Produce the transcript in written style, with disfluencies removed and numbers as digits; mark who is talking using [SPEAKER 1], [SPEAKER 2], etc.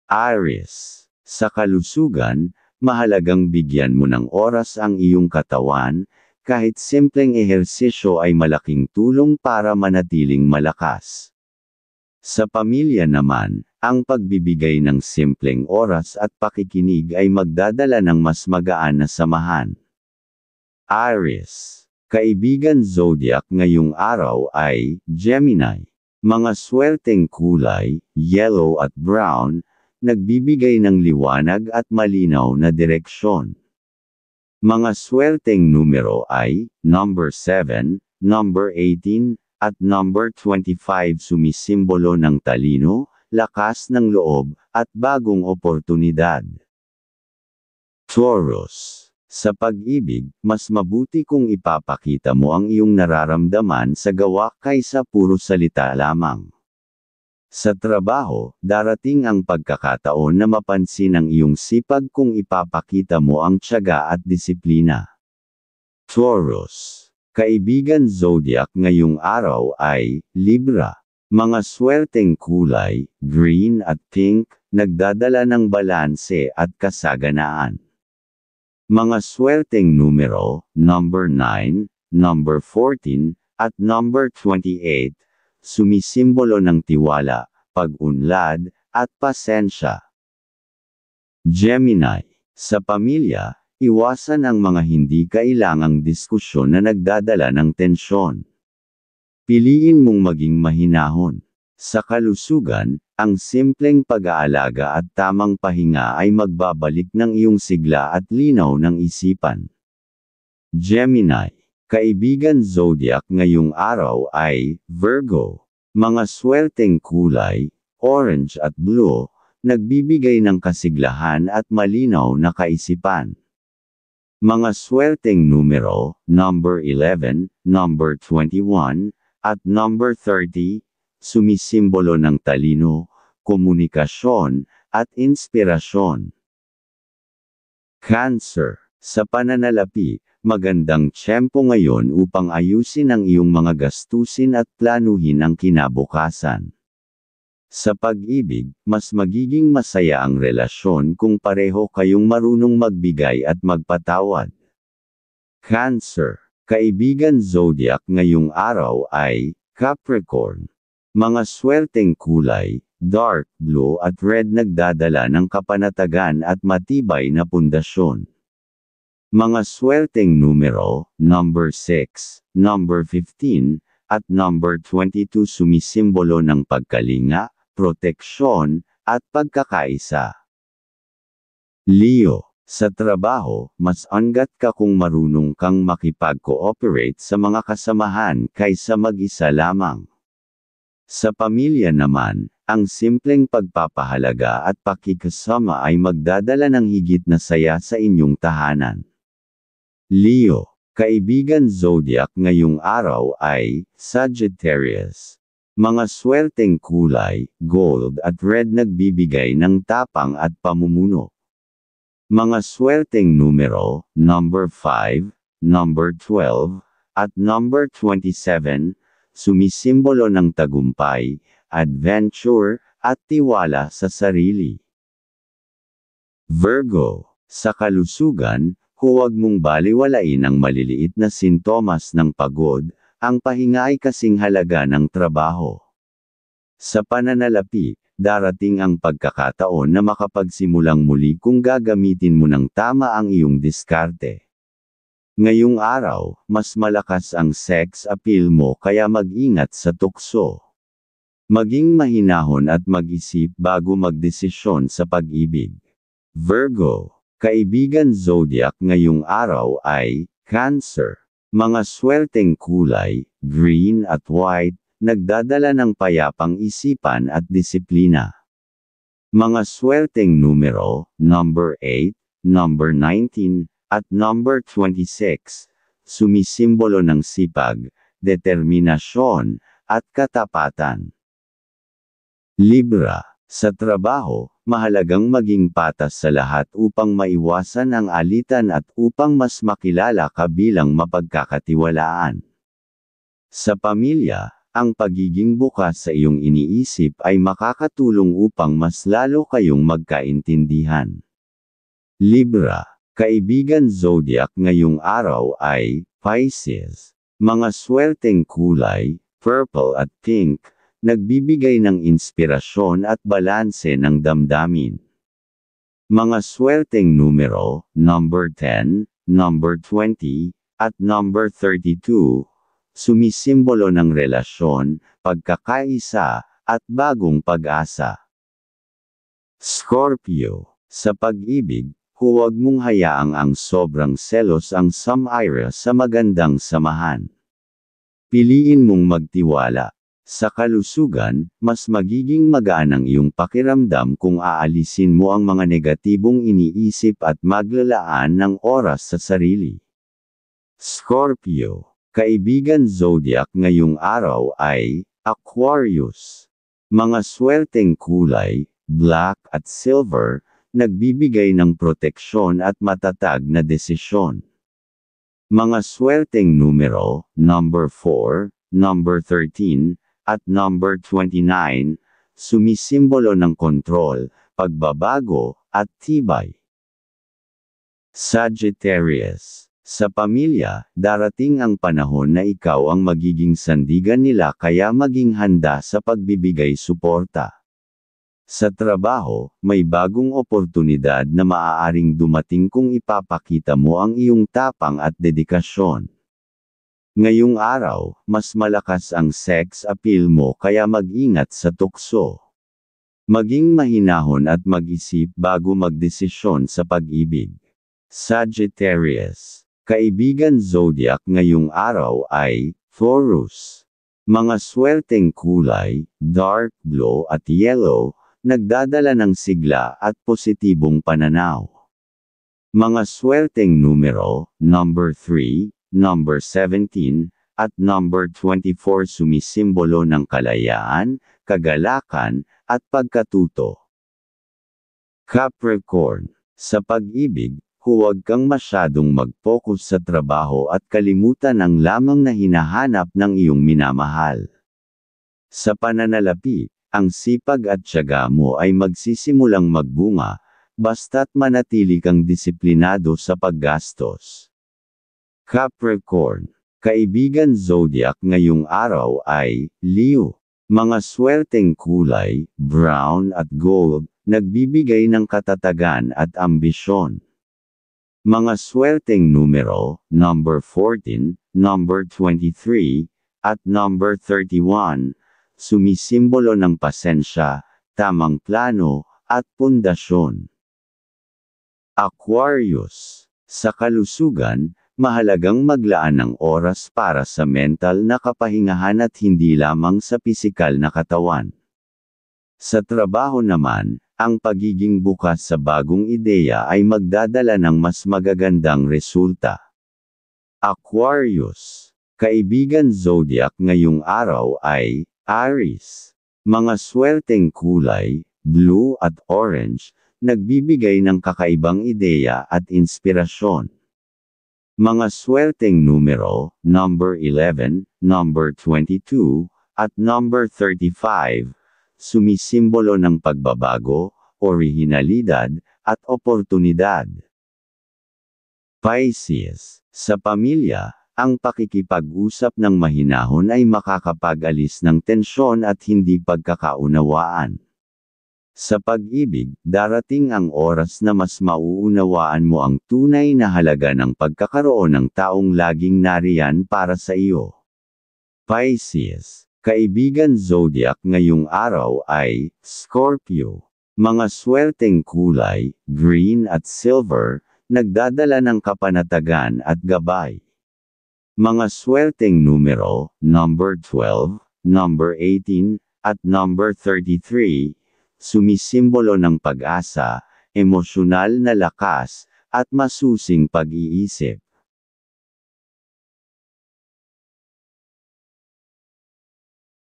[SPEAKER 1] Aries. Sa kalusugan, mahalagang bigyan mo ng oras ang iyong katawan, kahit simpleng ehersisyo ay malaking tulong para manatiling malakas. Sa pamilya naman, ang pagbibigay ng simpleng oras at pakikinig ay magdadala ng mas magaan na samahan. Aries. Kaibigan zodiac ngayong araw ay Gemini. Mga swerteng kulay, yellow at brown, nagbibigay ng liwanag at malinaw na direksyon. Mga swerteng numero ay number 7, number 18, at number 25 sumisimbolo ng talino, lakas ng loob, at bagong oportunidad. Taurus. Sa pag-ibig, mas mabuti kung ipapakita mo ang iyong nararamdaman sa gawa kaysa puro salita lamang. Sa trabaho, darating ang pagkakataon na mapansin ang iyong sipag kung ipapakita mo ang tiyaga at disiplina. Taurus. Kaibigan zodiac ngayong araw ay Libra. Mga swerteng kulay, green at pink, nagdadala ng balanse at kasaganaan. Mga swerteng numero, number 9, number 14, at number 28, sumisimbolo ng tiwala, pag-unlad, at pasensya. Gemini. Sa pamilya, iwasan ang mga hindi kailangang diskusyon na nagdadala ng tensyon. Piliin mong maging mahinahon. Sa kalusugan, ang simpleng pag-aalaga at tamang pahinga ay magbabalik ng iyong sigla at linaw ng isipan. Gemini. Kaibigan zodiac ngayong araw ay Virgo. Mga swerteng kulay, orange at blue, nagbibigay ng kasiglahan at malinaw na kaisipan. Mga swerteng numero, number 11, number 21, at number 30, sumisimbolo ng talino, komunikasyon, at inspirasyon. Cancer. Sa pananalapi, magandang tiyempo ngayon upang ayusin ang iyong mga gastusin at planuhin ang kinabukasan. Sa pag-ibig, mas magiging masaya ang relasyon kung pareho kayong marunong magbigay at magpatawad. Cancer. Kaibigan zodiac ngayong araw ay Capricorn. Mga swerteng kulay, dark blue at red nagdadala ng kapanatagan at matibay na pundasyon. Mga swerteng numero, number 6, number 15, at number 22 sumisimbolo ng pagkalinga, proteksyon, at pagkakaisa. Leo. Sa trabaho, mas angat ka kung marunong kang makipag-cooperate sa mga kasamahan kaysa mag-isa lamang. Sa pamilya naman, ang simpleng pagpapahalaga at pakikasama ay magdadala ng higit na saya sa inyong tahanan. Leo. Kaibigan zodiac ngayong araw ay Sagittarius. Mga swerteng kulay, gold at red nagbibigay ng tapang at pamumuno. Mga swerteng numero, number 5, number 12, at number 27, sumisimbolo ng tagumpay, adventure, at tiwala sa sarili. Virgo. Sa kalusugan, huwag mong baliwalain ang maliliit na sintomas ng pagod, ang pahinga ay kasing halaga ng trabaho. Sa pananalapi, darating ang pagkakataon na makapagsimulang muli kung gagamitin mo ng tama ang iyong diskarte. Ngayong araw, mas malakas ang sex appeal mo kaya mag-ingat sa tukso. Maging mahinahon at mag-isip bago magdesisyon sa pag-ibig. Virgo. Kaibigan zodiac ngayong araw ay Cancer. Mga swerteng kulay, green at white, nagdadala ng payapang isipan at disiplina. Mga swerteng numero, number 8, number 19, at number 26, sumisimbolo ng sipag, determinasyon, at katapatan. Libra. Sa trabaho, mahalagang maging patas sa lahat upang maiwasan ang alitan at upang mas makilala ka bilang mapagkakatiwalaan. Sa pamilya, ang pagiging bukas sa iyong iniisip ay makakatulong upang mas lalo kayong magkaintindihan. Libra, kaibigan zodiac ngayong araw ay Pisces. Mga swerteng kulay, purple at pink, nagbibigay ng inspirasyon at balanse ng damdamin. Mga swerteng numero, number 10, number 20, at number 32, sumisimbolo ng relasyon, pagkakaisa, at bagong pag-asa. Scorpio, sa pag-ibig, huwag mong hayaang ang sobrang selos ang sumira sa magandang samahan. Piliin mong magtiwala. Sa kalusugan, mas magiging magaan ang iyong pakiramdam kung aalisin mo ang mga negatibong iniisip at maglalaan ng oras sa sarili. Scorpio, kaibigan zodiac ngayong araw ay Aquarius. Mga swerteng kulay, black at silver, nagbibigay ng proteksyon at matatag na desisyon. Mga swerteng numero, number 4, number 13, at number 29, sumisimbolo ng kontrol, pagbabago, at tibay. Sagittarius, sa pamilya, darating ang panahon na ikaw ang magiging sandigan nila kaya maging handa sa pagbibigay suporta. Sa trabaho, may bagong oportunidad na maaaring dumating kung ipapakita mo ang iyong tapang at dedikasyon. Ngayong araw, mas malakas ang sex appeal mo kaya mag-ingat sa tukso. Maging mahinahon at mag-isip bago magdesisyon sa pag-ibig. Sagittarius, kaibigan zodiac ngayong araw ay Taurus. Mga swerteng kulay, dark blue at yellow, nagdadala ng sigla at positibong pananaw. Mga swerteng numero, number 3, number 17, at number 24 sumisimbolo ng kalayaan, kagalakan, at pagkatuto. Capricorn, sa pag-ibig, huwag kang masyadong mag-focus sa trabaho at kalimutan ang lamang na hinahanap ng iyong minamahal. Sa pananalapi, ang sipag at tiyaga mo ay magsisimulang magbunga, basta't manatili kang disiplinado sa paggastos. Capricorn, kaibigan zodiac ngayong araw ay Leo. Mga swerteng kulay, brown at gold, nagbibigay ng katatagan at ambisyon. Mga swerteng numero, number 14, number 23, at number 31, sumisimbolo ng pasensya, tamang plano, at pundasyon. Aquarius, sa kalusugan, mahalagang maglaan ng oras para sa mental na kapahingahan at hindi lamang sa pisikal na katawan. Sa trabaho naman, ang pagiging bukas sa bagong ideya ay magdadala ng mas magagandang resulta. Aquarius, kaibigan zodiac ngayong araw ay Aries. Mga swerteng kulay, blue at orange, nagbibigay ng kakaibang ideya at inspirasyon. Mga swerteng numero, number 11, number 22, at number 35, sumisimbolo ng pagbabago, orihinalidad, at oportunidad. Pisces, sa pamilya, ang pakikipag-usap ng mahinahon ay makakapag-alis ng tensyon at hindi pagkakaunawaan. Sa pag-ibig, darating ang oras na mas mauunawaan mo ang tunay na halaga ng pagkakaroon ng taong laging nariyan para sa iyo. Pisces, kaibigan zodiac ngayong araw ay Scorpio. Mga swerteng kulay, green at silver, nagdadala ng kapanatagan at gabay. Mga swerteng numero, number 12, number 18, at number 33, sumisimbolo ng pag-asa, emosyonal na lakas, at masusing pag-iisip.